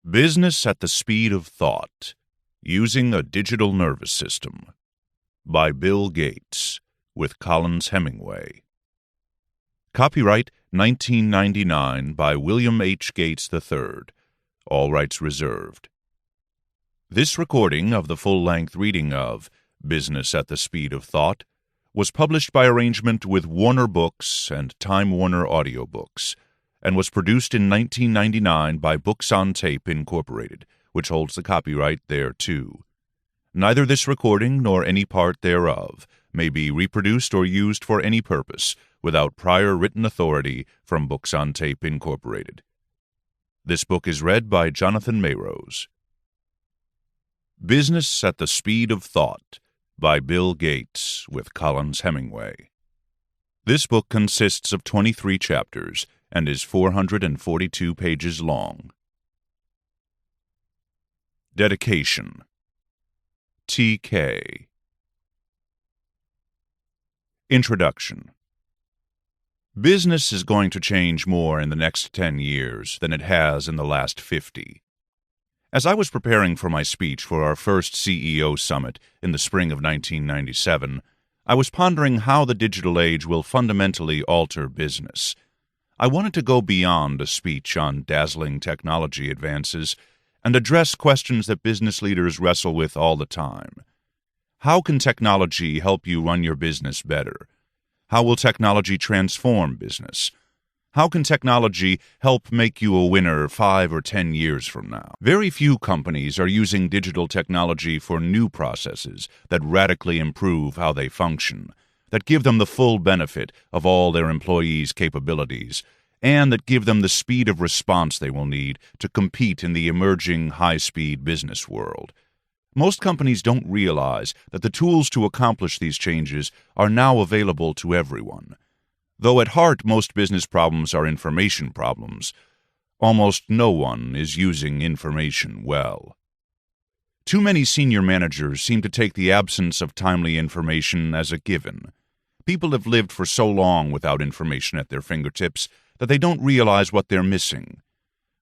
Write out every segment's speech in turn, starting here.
Business at the Speed of Thought, Using a Digital Nervous System, by Bill Gates, with Collins Hemingway. Copyright 1999 by William H. Gates III. All rights reserved. This recording of the full-length reading of Business at the Speed of Thought was published by arrangement with Warner Books and Time Warner Audiobooks, and was produced in 1999 by Books on Tape, Incorporated, which holds the copyright thereto. Neither this recording nor any part thereof may be reproduced or used for any purpose without prior written authority from Books on Tape, Incorporated. This book is read by Jonathan Mayrose. Business at the Speed of Thought by Bill Gates, with Collins Hemingway. This book consists of 23 chapters and is 442 pages long. Dedication. T.K. Introduction. Business is going to change more in the next 10 years than it has in the last 50. As I was preparing for my speech for our first CEO Summit in the spring of 1997, I was pondering how the digital age will fundamentally alter business. I wanted to go beyond a speech on dazzling technology advances and address questions that business leaders wrestle with all the time. How can technology help you run your business better? How will technology transform business? How can technology help make you a winner 5 or 10 years from now? Very few companies are using digital technology for new processes that radically improve how they function, that give them the full benefit of all their employees' capabilities, and that give them the speed of response they will need to compete in the emerging high-speed business world. Most companies don't realize that the tools to accomplish these changes are now available to everyone. Though at heart most business problems are information problems, almost no one is using information well. Too many senior managers seem to take the absence of timely information as a given. People have lived for so long without information at their fingertips that they don't realize what they're missing.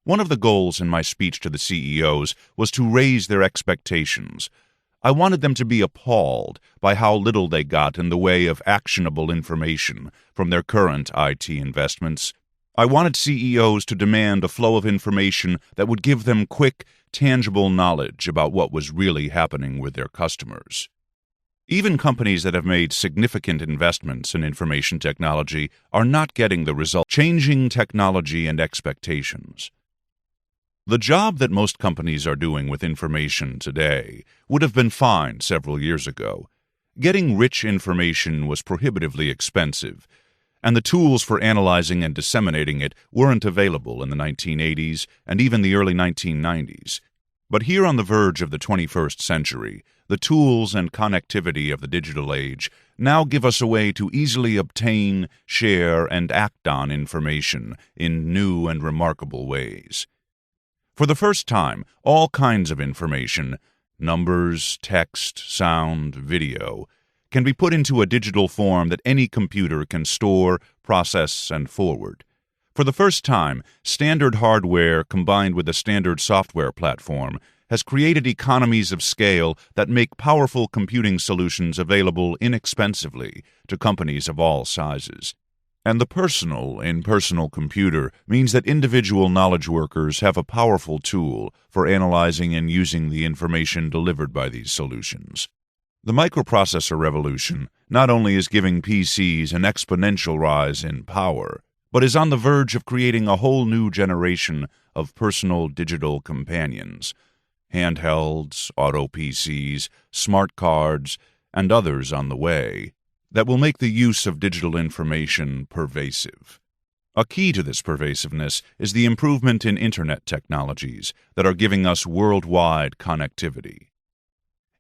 One of the goals in my speech to the CEOs was to raise their expectations. I wanted them to be appalled by how little they got in the way of actionable information from their current IT investments. I wanted CEOs to demand a flow of information that would give them quick, tangible knowledge about what was really happening with their customers. Even companies that have made significant investments in information technology are not getting the result. Changing technology and expectations. The job that most companies are doing with information today would have been fine several years ago. Getting rich information was prohibitively expensive, and the tools for analyzing and disseminating it weren't available in the 1980s and even the early 1990s. But here on the verge of the 21st century, the tools and connectivity of the digital age now give us a way to easily obtain, share, and act on information in new and remarkable ways. For the first time, all kinds of information, numbers, text, sound, video, can be put into a digital form that any computer can store, process, and forward. For the first time, standard hardware combined with a standard software platform has created economies of scale that make powerful computing solutions available inexpensively to companies of all sizes. And the personal in personal computer means that individual knowledge workers have a powerful tool for analyzing and using the information delivered by these solutions. The microprocessor revolution not only is giving PCs an exponential rise in power, but is on the verge of creating a whole new generation of personal digital companions, handhelds, auto PCs, smart cards, and others on the way, that will make the use of digital information pervasive. A key to this pervasiveness is the improvement in Internet technologies that are giving us worldwide connectivity.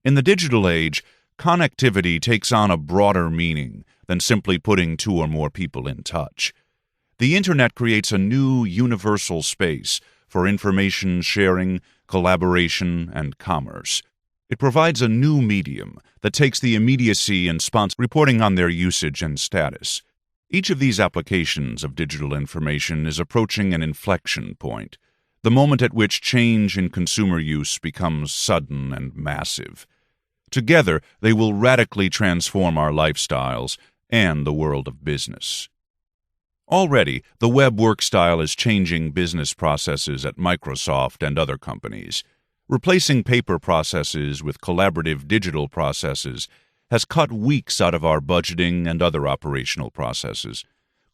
In the digital age, connectivity takes on a broader meaning than simply putting two or more people in touch. The Internet creates a new universal space for information sharing, collaboration, and commerce. It provides a new medium that takes the immediacy and reporting on their usage and status. Each of these applications of digital information is approaching an inflection point. The the moment at which change in consumer use becomes sudden and massive. Together, they will radically transform our lifestyles and the world of business. Already, the web work style is changing business processes at Microsoft and other companies. Replacing paper processes with collaborative digital processes has cut weeks out of our budgeting and other operational processes.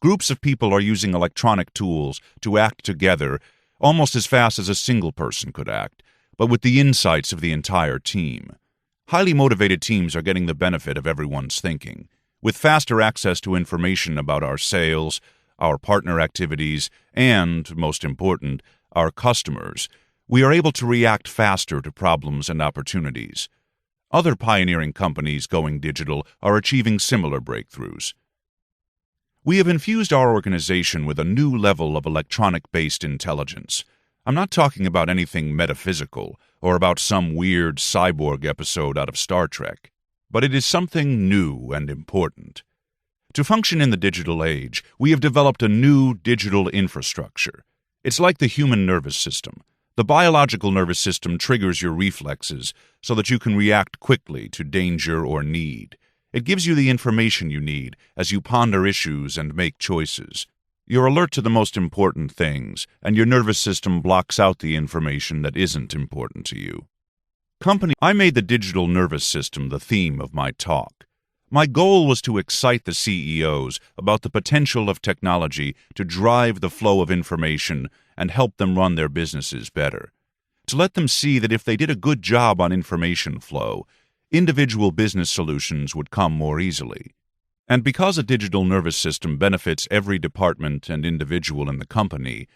Groups of people are using electronic tools to act together almost as fast as a single person could act, but with the insights of the entire team. Highly motivated teams are getting the benefit of everyone's thinking. With faster access to information about our sales, our partner activities, and, most important, our customers, we are able to react faster to problems and opportunities. Other pioneering companies going digital are achieving similar breakthroughs. We have infused our organization with a new level of electronic-based intelligence. I'm not talking about anything metaphysical or about some weird cyborg episode out of Star Trek, but it is something new and important. To function in the digital age, we have developed a new digital infrastructure. It's like the human nervous system. The biological nervous system triggers your reflexes so that you can react quickly to danger or need. It gives you the information you need as you ponder issues and make choices. You're alert to the most important things, and your nervous system blocks out the information that isn't important to you. I made the digital nervous system the theme of my talk. My goal was to excite the CEOs about the potential of technology to drive the flow of information and help them run their businesses better. To let them see that if they did a good job on information flow, individual business solutions would come more easily. And because a digital nervous system benefits every department and individual in the company,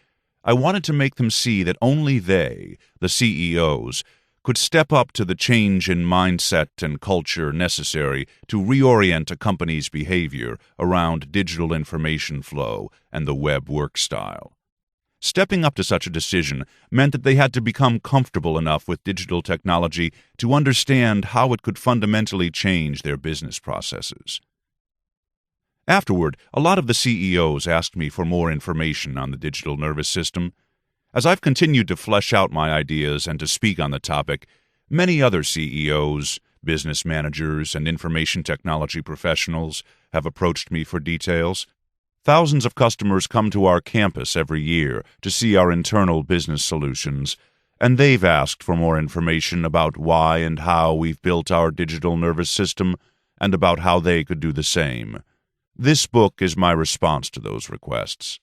I wanted to make them see that only they, the CEOs, could step up to the change in mindset and culture necessary to reorient a company's behavior around digital information flow and the web work style. Stepping up to such a decision meant that they had to become comfortable enough with digital technology to understand how it could fundamentally change their business processes. Afterward, a lot of the CEOs asked me for more information on the digital nervous system. As I've continued to flesh out my ideas and to speak on the topic, many other CEOs, business managers, and information technology professionals have approached me for details. Thousands of customers come to our campus every year to see our internal business solutions, and they've asked for more information about why and how we've built our digital nervous system and about how they could do the same. This book is my response to those requests.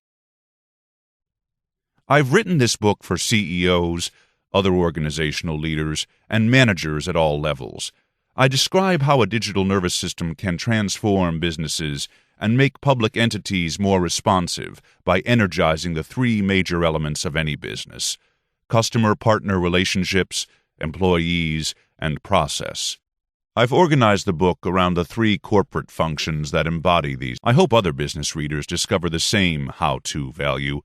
I've written this book for CEOs, other organizational leaders, and managers at all levels. I describe how a digital nervous system can transform businesses and make public entities more responsive by energizing the three major elements of any business: customer-partner relationships, employees, and process. I've organized the book around the three corporate functions that embody these. I hope other business readers discover the same how-to value.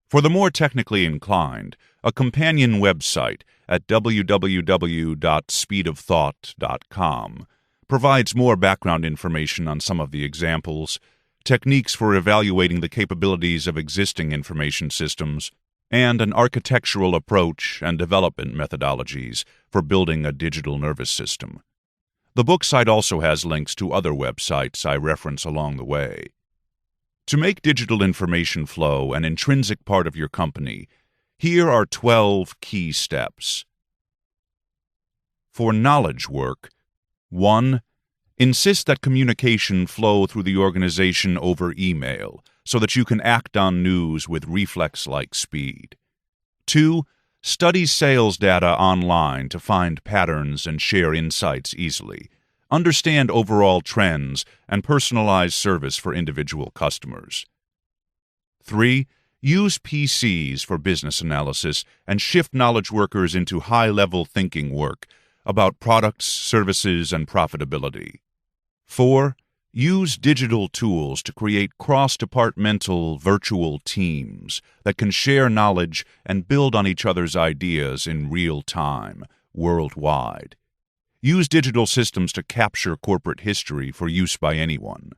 For the more technically inclined, a companion website at www.speedofthought.com provides more background information on some of the examples, techniques for evaluating the capabilities of existing information systems, and an architectural approach and development methodologies for building a digital nervous system. The book site also has links to other websites I reference along the way. To make digital information flow an intrinsic part of your company, here are 12 key steps. For knowledge work, 1. Insist that communication flow through the organization over email so that you can act on news with reflex-like speed. 2. Study sales data online to find patterns and share insights easily. Understand overall trends and personalize service for individual customers. 3. Use PCs for business analysis and shift knowledge workers into high-level thinking work about products, services, and profitability. 4. Use digital tools to create cross-departmental virtual teams that can share knowledge and build on each other's ideas in real time, worldwide. Use digital systems to capture corporate history for use by anyone.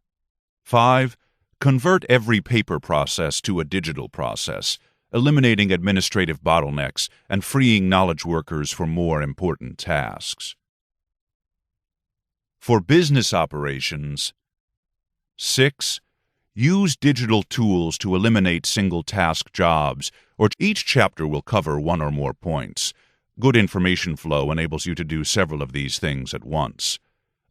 5. Convert every paper process to a digital process, eliminating administrative bottlenecks and freeing knowledge workers for more important tasks. For business operations, 6. Use digital tools to eliminate single-task jobs, or each chapter will cover one or more points. Good information flow enables you to do several of these things at once.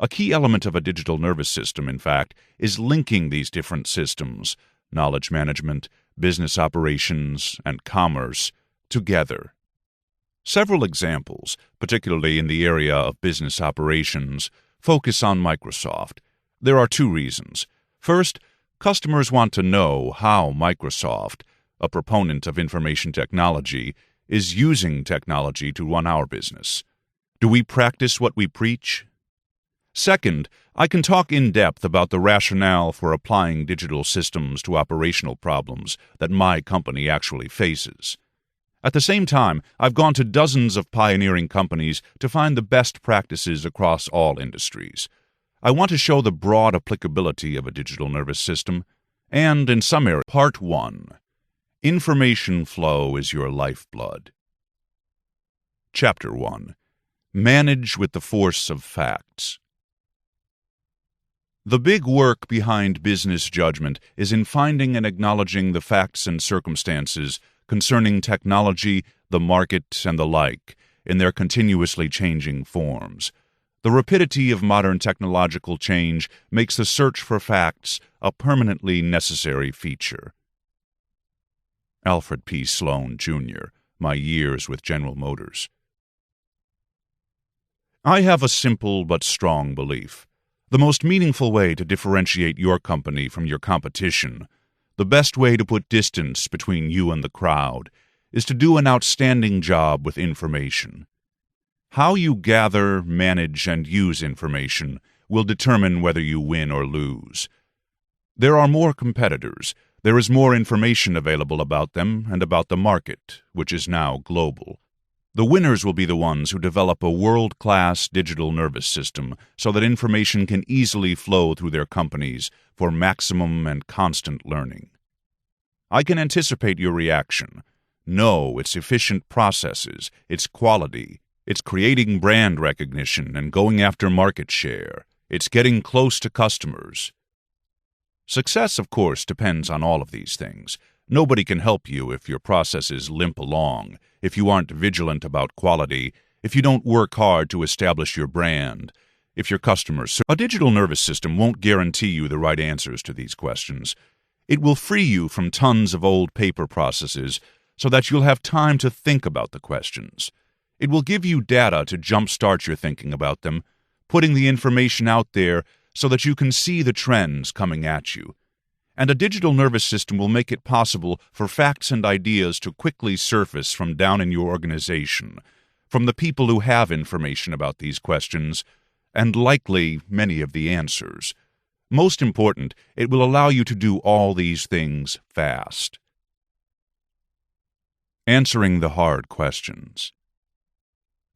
A key element of a digital nervous system, in fact, is linking these different systems, knowledge management, business operations, and commerce, together. Several examples, particularly in the area of business operations, focus on Microsoft. There are 2 reasons. First, customers want to know how Microsoft, a proponent of information technology, is using technology to run our business. Do we practice what we preach? Second, I can talk in depth about the rationale for applying digital systems to operational problems that my company actually faces. At the same time, I've gone to dozens of pioneering companies to find the best practices across all industries. I want to show the broad applicability of a digital nervous system, and in some areas. Part 1. Information flow is your lifeblood. Chapter 1. Manage with the force of facts. The big work behind business judgment is in finding and acknowledging the facts and circumstances concerning technology, the market, and the like, in their continuously changing forms. The rapidity of modern technological change makes the search for facts a permanently necessary feature. Alfred P. Sloan, Jr., My Years with General Motors. I have a simple but strong belief. The most meaningful way to differentiate your company from your competition, the best way to put distance between you and the crowd, is to do an outstanding job with information. How you gather, manage, and use information will determine whether you win or lose. There are more competitors. There is more information available about them and about the market, which is now global. The winners will be the ones who develop a world-class digital nervous system so that information can easily flow through their companies for maximum and constant learning. I can anticipate your reaction. No, it's efficient processes, it's quality, it's creating brand recognition and going after market share, it's getting close to customers. Success, of course, depends on all of these things. Nobody can help you if your processes limp along, if you aren't vigilant about quality, if you don't work hard to establish your brand, if your customers... A digital nervous system won't guarantee you the right answers to these questions. It will free you from tons of old paper processes so that you'll have time to think about the questions. It will give you data to jumpstart your thinking about them, putting the information out there so that you can see the trends coming at you. And a digital nervous system will make it possible for facts and ideas to quickly surface from down in your organization, from the people who have information about these questions, and likely many of the answers. Most important, it will allow you to do all these things fast. Answering the hard questions.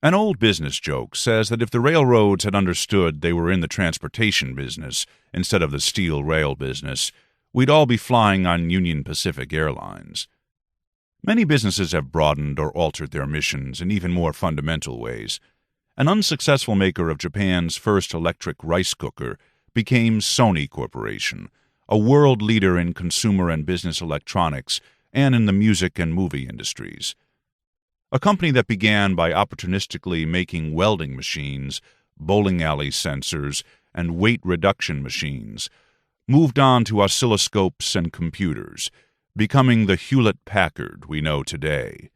An old business joke says that if the railroads had understood they were in the transportation business instead of the steel rail business, we'd all be flying on Union Pacific Airlines. Many businesses have broadened or altered their missions in even more fundamental ways. An unsuccessful maker of Japan's first electric rice cooker became Sony Corporation, a world leader in consumer and business electronics and in the music and movie industries. A company that began by opportunistically making welding machines, bowling alley sensors, and weight reduction machines, moved on to oscilloscopes and computers, becoming the Hewlett-Packard we know today.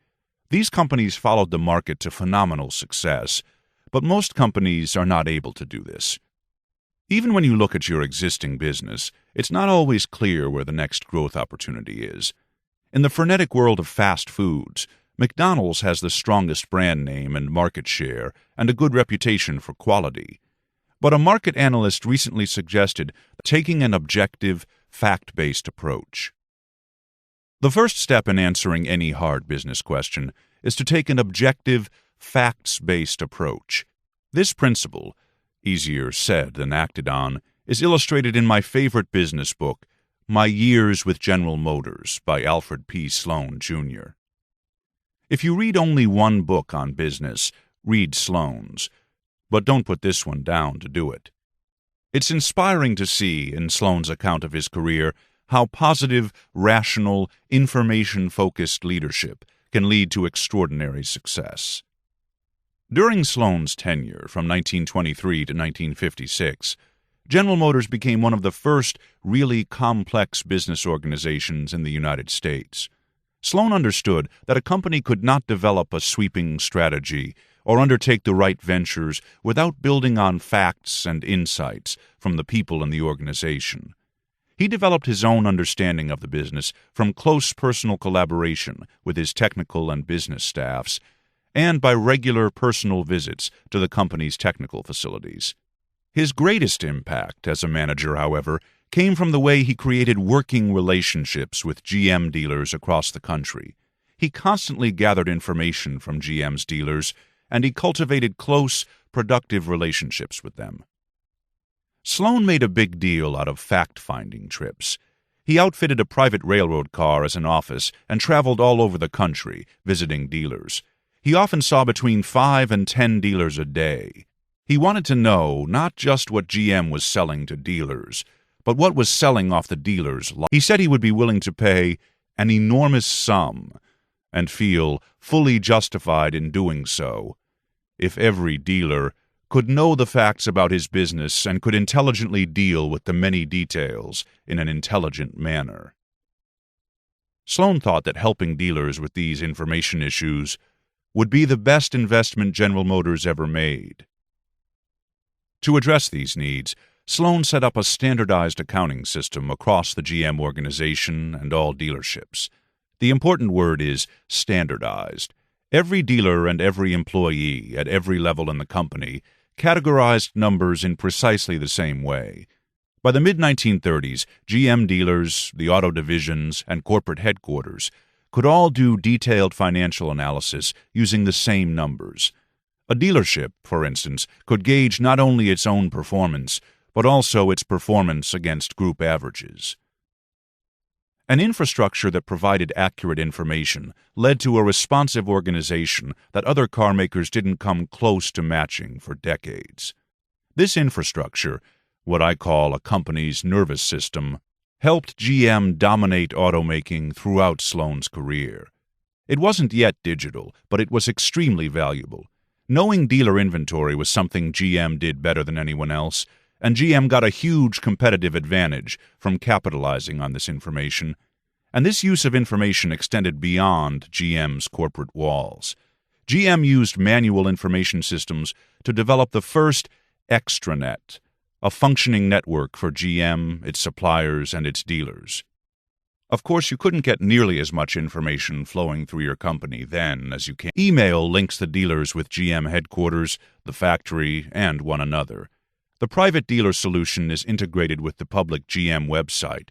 These companies followed the market to phenomenal success, but most companies are not able to do this. Even when you look at your existing business, it's not always clear where the next growth opportunity is. In the frenetic world of fast foods, McDonald's has the strongest brand name and market share and a good reputation for quality. But a market analyst recently suggested taking an objective, fact-based approach. The first step in answering any hard business question is to take an objective, facts-based approach. This principle, easier said than acted on, is illustrated in my favorite business book, My Years with General Motors by Alfred P. Sloan, Jr. If you read only one book on business, read Sloan's, but don't put this one down to do it. It's inspiring to see, in Sloan's account of his career, how positive, rational, information-focused leadership can lead to extraordinary success. During Sloan's tenure from 1923 to 1956, General Motors became one of the first really complex business organizations in the United States. Sloan understood that a company could not develop a sweeping strategy or undertake the right ventures without building on facts and insights from the people in the organization. He developed his own understanding of the business from close personal collaboration with his technical and business staffs, and by regular personal visits to the company's technical facilities. His greatest impact as a manager, however, came from the way he created working relationships with GM dealers across the country. He constantly gathered information from GM's dealers, and he cultivated close, productive relationships with them. Sloan made a big deal out of fact-finding trips. He outfitted a private railroad car as an office and traveled all over the country, visiting dealers. He often saw between 5 and 10 dealers a day. He wanted to know not just what GM was selling to dealers, but what was selling off the dealers' lot. He said he would be willing to pay an enormous sum and feel fully justified in doing so if every dealer could know the facts about his business and could intelligently deal with the many details in an intelligent manner. Sloan thought that helping dealers with these information issues would be the best investment General Motors ever made. To address these needs, Sloan set up a standardized accounting system across the GM organization and all dealerships. The important word is standardized. Every dealer and every employee at every level in the company categorized numbers in precisely the same way. By the mid-1930s, GM dealers, the auto divisions, and corporate headquarters could all do detailed financial analysis using the same numbers. A dealership, for instance, could gauge not only its own performance, but also its performance against group averages. An infrastructure that provided accurate information led to a responsive organization that other car makers didn't come close to matching for decades. This infrastructure, what I call a company's nervous system, helped GM dominate automaking throughout Sloan's career. It wasn't yet digital, but it was extremely valuable. Knowing dealer inventory was something GM did better than anyone else, and GM got a huge competitive advantage from capitalizing on this information. And this use of information extended beyond GM's corporate walls. GM used manual information systems to develop the first extranet, a functioning network for GM, its suppliers, and its dealers. Of course, you couldn't get nearly as much information flowing through your company then as you can. Email links the dealers with GM headquarters, the factory, and one another. The private dealer solution is integrated with the public GM website,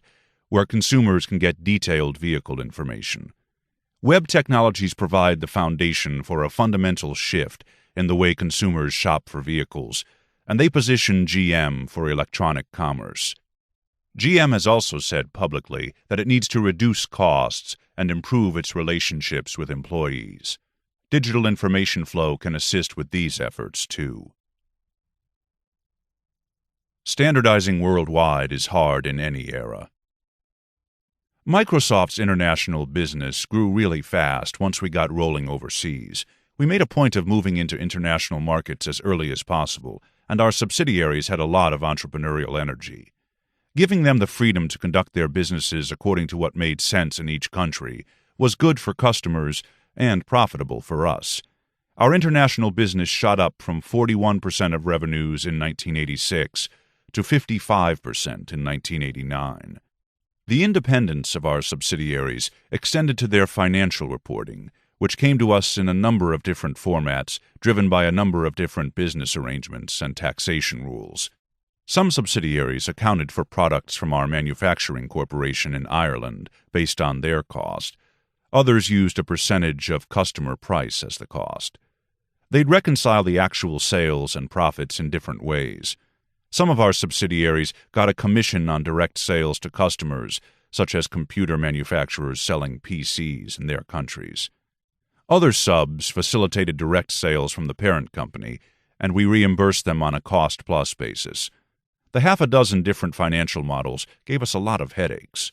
where consumers can get detailed vehicle information. Web technologies provide the foundation for a fundamental shift in the way consumers shop for vehicles, and they position GM for electronic commerce. GM has also said publicly that it needs to reduce costs and improve its relationships with employees. Digital information flow can assist with these efforts, too. Standardizing worldwide is hard in any era. Microsoft's international business grew really fast once we got rolling overseas. We made a point of moving into international markets as early as possible, and our subsidiaries had a lot of entrepreneurial energy. Giving them the freedom to conduct their businesses according to what made sense in each country was good for customers and profitable for us. Our international business shot up from 41% of revenues in 1986 to 55% in 1989. The independence of our subsidiaries extended to their financial reporting, which came to us in a number of different formats, driven by a number of different business arrangements and taxation rules. Some subsidiaries accounted for products from our manufacturing corporation in Ireland based on their cost. Others used a percentage of customer price as the cost. They'd reconcile the actual sales and profits in different ways. Some of our subsidiaries got a commission on direct sales to customers, such as computer manufacturers selling PCs in their countries. Other subs facilitated direct sales from the parent company, and we reimbursed them on a cost-plus basis. The half a dozen different financial models gave us a lot of headaches.